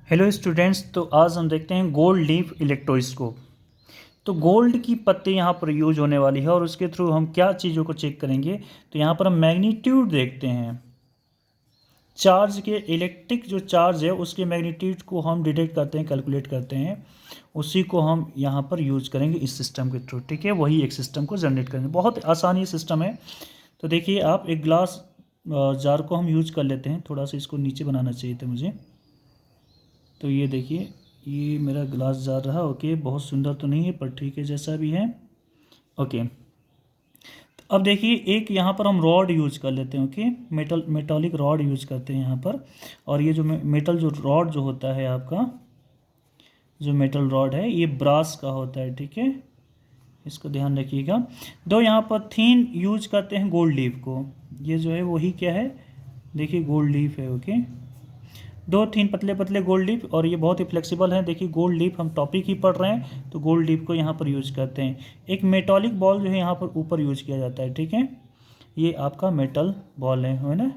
Hello students, तो आज हम देखते हैं गोल्ड लीफ इलेक्ट्रोस्कोप। तो गोल्ड की पत्ती यहाँ पर यूज होने वाली है और उसके थ्रू हम क्या चीज़ों को चेक करेंगे। तो यहाँ पर हम मैग्नीट्यूड देखते हैं, चार्ज के इलेक्ट्रिक जो चार्ज है उसके मैग्नीट्यूड को हम डिटेक्ट करते हैं, कैलकुलेट करते हैं। उसी को हम यहाँ पर यूज करेंगे इस सिस्टम के थ्रू। ठीक है, वही एक सिस्टम को जनरेट करेंगे। बहुत आसानी सिस्टम है। तो देखिए, आप एक ग्लास जार को हम यूज कर लेते हैं। थोड़ा सा इसको नीचे बनाना चाहिए था मुझे। तो ये देखिए, ये मेरा ग्लास जार रहा। ओके, बहुत सुंदर तो नहीं है पर ठीक है, जैसा भी है। ओके, तो अब देखिए, एक यहाँ पर हम रॉड यूज कर लेते हैं। ओके, मेटालिक रॉड यूज करते हैं यहाँ पर। और ये जो मेटल जो रॉड जो होता है आपका, जो मेटल रॉड है ये ब्रास का होता है। ठीक है, इसको ध्यान रखिएगा। दो यहाँ पर थीन यूज करते हैं गोल्ड लीफ को। ये जो है वही क्या है, देखिए गोल्ड लीफ है। ओके, दो तीन पतले पतले गोल्ड लीफ, और ये बहुत ही फ्लेक्सिबल है। देखिए, गोल्ड लीफ हम टॉपिक ही पढ़ रहे हैं तो गोल्ड लीफ को यहाँ पर यूज करते हैं। एक मेटालिक बॉल जो है यहाँ पर ऊपर यूज किया जाता है। ठीक है, ये आपका मेटल बॉल है ना,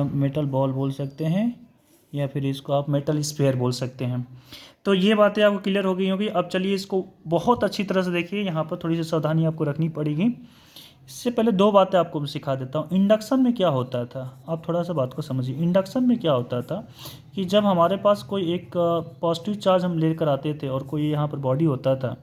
मेटल बॉल बोल सकते हैं, या फिर इसको आप मेटल स्फीयर बोल सकते हैं। तो ये बातें आपको क्लियर हो गई होगी। अब चलिए इसको बहुत अच्छी तरह से देखिए। यहाँ पर थोड़ी सी सावधानी आपको रखनी पड़ेगी। इससे पहले दो बातें आपको मैं सिखा देता हूँ। इंडक्शन में क्या होता था, आप थोड़ा सा बात को समझिए। इंडक्शन में क्या होता था कि जब हमारे पास कोई एक पॉजिटिव चार्ज हम लेकर आते थे और कोई यहाँ पर बॉडी होता था,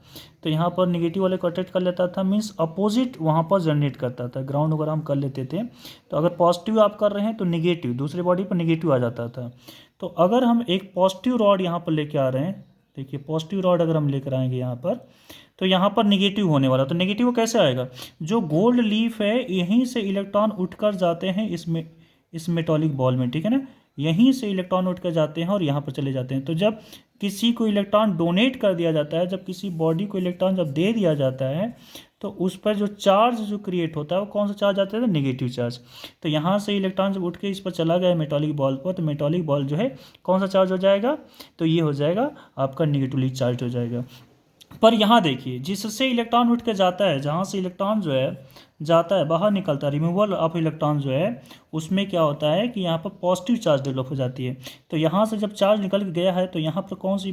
तो यहाँ पर निगेटिव वाले को अट्रैक्ट कर लेता था, मीन्स अपोजिट वहाँ पर जनरेट करता था। ग्राउंड वगैरह हम कर लेते थे, तो अगर पॉजिटिव आप कर रहे हैं तो निगेटिव दूसरे बॉडी पर निगेटिव आ जाता था। तो अगर हम एक पॉजिटिव रॉड यहाँ पर लेके आ रहे हैं, देखिए पॉजिटिव रॉड अगर हम लेकर आएंगे यहाँ पर, तो यहाँ पर निगेटिव होने वाला। तो निगेटिव कैसे आएगा, जो गोल्ड लीफ है यहीं से इलेक्ट्रॉन उठकर जाते हैं इसमें, इस मेटालिक बॉल में। ठीक है ना, यहीं से इलेक्ट्रॉन उठकर जाते हैं और यहाँ पर चले जाते हैं। तो जब किसी को इलेक्ट्रॉन डोनेट कर दिया जाता है, जब किसी बॉडी को इलेक्ट्रॉन जब दे दिया जाता है, तो उस पर जो चार्ज जो क्रिएट होता है वो कौन सा चार्ज आता है, नेगेटिव चार्ज। तो यहाँ से इलेक्ट्रॉन जब उठ के इस पर चला गया मेटालिक बॉल पर, तो मेटालिक बॉल जो है कौन सा चार्ज हो जाएगा, तो ये हो जाएगा आपका निगेटिवली चार्ज हो जाएगा। पर यहाँ देखिए, जिससे इलेक्ट्रॉन उठ के जाता है, जहाँ से इलेक्ट्रॉन जो है जाता है, बाहर निकलता है, रिमूवल ऑफ इलेक्ट्रॉन जो है, उसमें क्या होता है कि यहाँ पर पॉजिटिव चार्ज डेवलप हो जाती है। तो यहाँ से जब चार्ज निकल गया है तो यहाँ पर कौन सी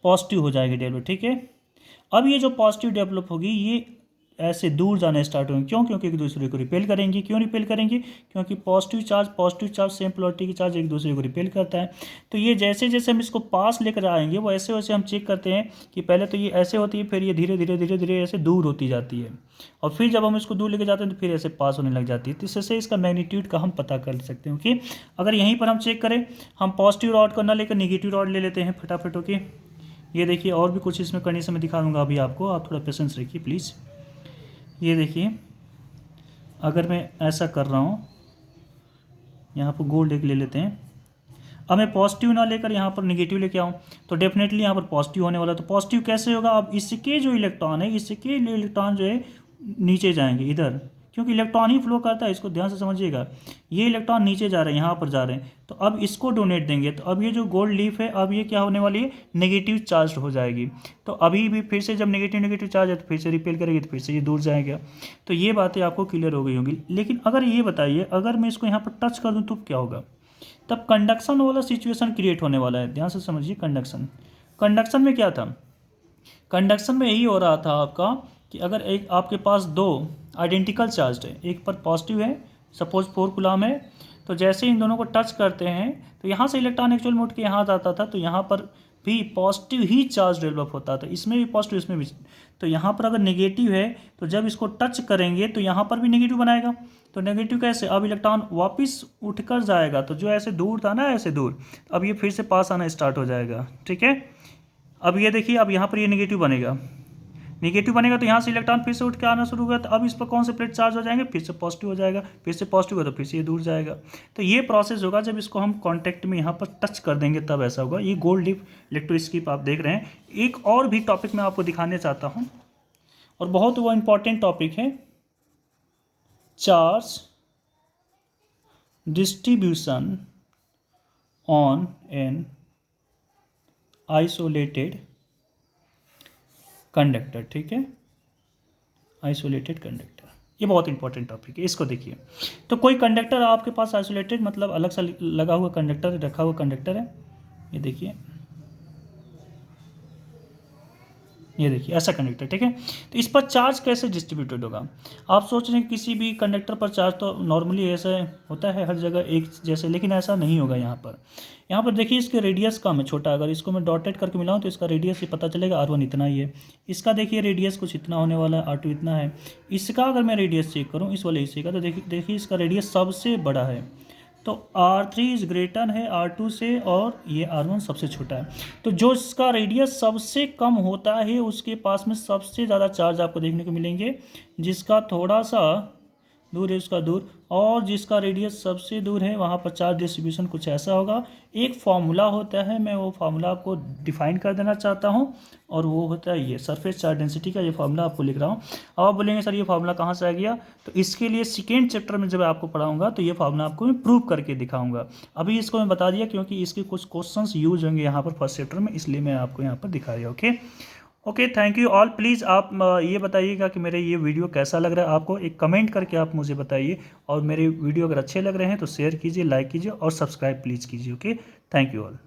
पॉजिटिव हो जाएगी डेवलप। ठीक है, अब ये जो पॉजिटिव डेवलप होगी ये ऐसे दूर जाना स्टार्ट होंगे। क्यों, क्योंकि एक दूसरे को रिपेल करेंगे। क्यों रिपेल करेंगे, क्योंकि पॉजिटिव चार्ज सेम पोलरिटी के चार्ज एक दूसरे को रिपेल करता है। तो ये जैसे जैसे हम इसको पास लेकर आएंगे वो ऐसे वैसे हम चेक करते हैं कि पहले तो ये ऐसे होती है, फिर ये धीरे धीरे धीरे धीरे ऐसे दूर होती जाती है, और फिर जब हम इसको दूर लेकर जाते हैं तो फिर ऐसे पास होने लग जाती है। तो इससे इसका मैग्नीट्यूड का हम पता कर सकते हैं कि अगर यहीं पर हम चेक करें, हम पॉजिटिव रॉड को ना लेकर निगेटिव रॉड ले लेते हैं फटाफट। ओके, ये देखिए, और भी कुछ इसमें कंडीशन में दिखा दूंगा अभी आपको, आप थोड़ा पेशेंस रखिए प्लीज़। ये देखिए, अगर मैं ऐसा कर रहा हूँ, यहाँ पर गोल्ड एक ले लेते हैं। अब मैं पॉजिटिव ना लेकर यहाँ पर निगेटिव लेके आऊँ तो डेफिनेटली यहाँ पर पॉजिटिव होने वाला। तो पॉजिटिव कैसे होगा, अब इसके जो इलेक्ट्रॉन है, इसके इलेक्ट्रॉन जो है नीचे जाएंगे इधर, क्योंकि इलेक्ट्रॉन ही फ्लो करता है। इसको ध्यान से समझिएगा, ये इलेक्ट्रॉन नीचे जा रहे हैं, यहाँ पर जा रहे हैं, तो अब इसको डोनेट देंगे। तो अब ये जो गोल्ड लीफ है, अब ये क्या होने वाली है, नेगेटिव चार्ज हो जाएगी। तो अभी भी फिर से जब नेगेटिव नेगेटिव चार्ज है तो फिर से रिपेल करेगी, तो फिर से ये दूर जाएगा। तो ये बातें आपको क्लियर हो गई होंगी। लेकिन अगर ये बताइए, अगर मैं इसको यहाँ पर टच कर दूँ तो क्या होगा, तब कंडक्शन वाला सिचुएशन क्रिएट होने वाला है। ध्यान से समझिए, कंडक्शन में क्या था, कंडक्शन में यही हो रहा था आपका कि अगर एक आपके पास दो आइडेंटिकल चार्ज है, एक पर पॉजिटिव है, सपोज 4 कूलम है, तो जैसे इन दोनों को टच करते हैं तो यहाँ से इलेक्ट्रॉन एक्चुअल में उठ के यहाँ जाता था, तो यहाँ पर भी पॉजिटिव ही चार्ज डेवलप होता था, इसमें भी पॉजिटिव इसमें भी। तो यहाँ पर अगर नेगेटिव है तो जब इसको टच करेंगे तो यहाँ पर भी नेगेटिव बनाएगा। तो नेगेटिव कैसे, अब इलेक्ट्रॉन वापस उठकर जाएगा, तो जो ऐसे दूर था ना, ऐसे दूर, अब ये फिर से पास आना स्टार्ट हो जाएगा। ठीक है, अब ये देखिए, अब यहाँ पर ये नेगेटिव बनेगा, नेगेटिव बनेगा तो यहाँ से इलेक्ट्रॉन फिर से उठ के आना शुरू हुआ। तो अब इस पर कौन से प्लेट चार्ज हो जाएंगे, फिर से पॉजिटिव हो जाएगा, फिर से पॉजिटिव हो तो फिर से ये दूर जाएगा। तो ये प्रोसेस होगा जब इसको हम कॉन्टैक्ट में यहाँ पर टच कर देंगे, तब ऐसा होगा। ये गोल्ड लीफ इलेक्ट्रोस्कोप आप देख रहे हैं। एक और भी टॉपिक मैं आपको दिखाने चाहता हूँ, और बहुत वो इंपॉर्टेंट टॉपिक है, charge distribution on an isolated conductor. ठीक है, आइसोलेटेड कंडक्टर, ये बहुत इंपॉर्टेंट टॉपिक है, इसको देखिए। तो कोई कंडक्टर आपके पास आइसोलेटेड मतलब अलग सा लगा हुआ कंडक्टर, रखा हुआ कंडक्टर है, ये देखिए, ये देखिए ऐसा कंडक्टर, ठीक है। तो इस पर चार्ज कैसे डिस्ट्रीब्यूटेड होगा? आप सोच रहे हैं किसी भी कंडक्टर पर चार्ज तो नॉर्मली ऐसे होता है हर जगह एक जैसे, लेकिन ऐसा नहीं होगा यहाँ पर। यहाँ पर देखिए इसके रेडियस कम है, छोटा। अगर इसको मैं डॉटेड करके मिलाऊँ तो इसका रेडियस ही पता चलेगा, R1 इतना ही है। इसका देखिए रेडियस कुछ इतना होने वाला है, R2 इतना है। इसका अगर मैं रेडियस चेक करूँ इस वाले हिस्से का, तो देखिए इसका रेडियस सबसे बड़ा है। तो R3 इज ग्रेटर है R2 से, और ये R1 सबसे छोटा है। तो जो इसका रेडियस सबसे कम होता है उसके पास में सबसे ज़्यादा चार्ज आपको देखने को मिलेंगे। जिसका थोड़ा सा दूर है उसका दूर, और जिसका रेडियस सबसे दूर है वहाँ पर चार्ज डिस्ट्रीब्यूशन कुछ ऐसा होगा। एक फॉर्मूला होता है, मैं वो फार्मूला आपको डिफाइन कर देना चाहता हूँ, और वो होता है ये सरफेस चार्ज डेंसिटी का। ये फार्मूला आपको लिख रहा हूँ। अब आप बोलेंगे सर ये फार्मूला कहाँ से आ गया? तो इसके लिए सेकेंड चैप्टर में जब आपको पढ़ाऊंगा तो ये फार्मूला आपको मैं प्रूव करके दिखाऊंगा। अभी इसको मैं बता दिया क्योंकि इसके कुछ क्वेश्चंस यूज होंगे यहाँ पर फर्स्ट चैप्टर में, इसलिए मैं आपको यहाँ पर दिखा दिया। Okay okay, thank you all. Please आप ये बताइएगा कि मेरे ये वीडियो कैसा लग रहा है आपको, एक कमेंट करके आप मुझे बताइए। और मेरे वीडियो अगर अच्छे लग रहे हैं तो शेयर कीजिए, लाइक कीजिए और सब्सक्राइब प्लीज़ कीजिए। Okay, thank you all.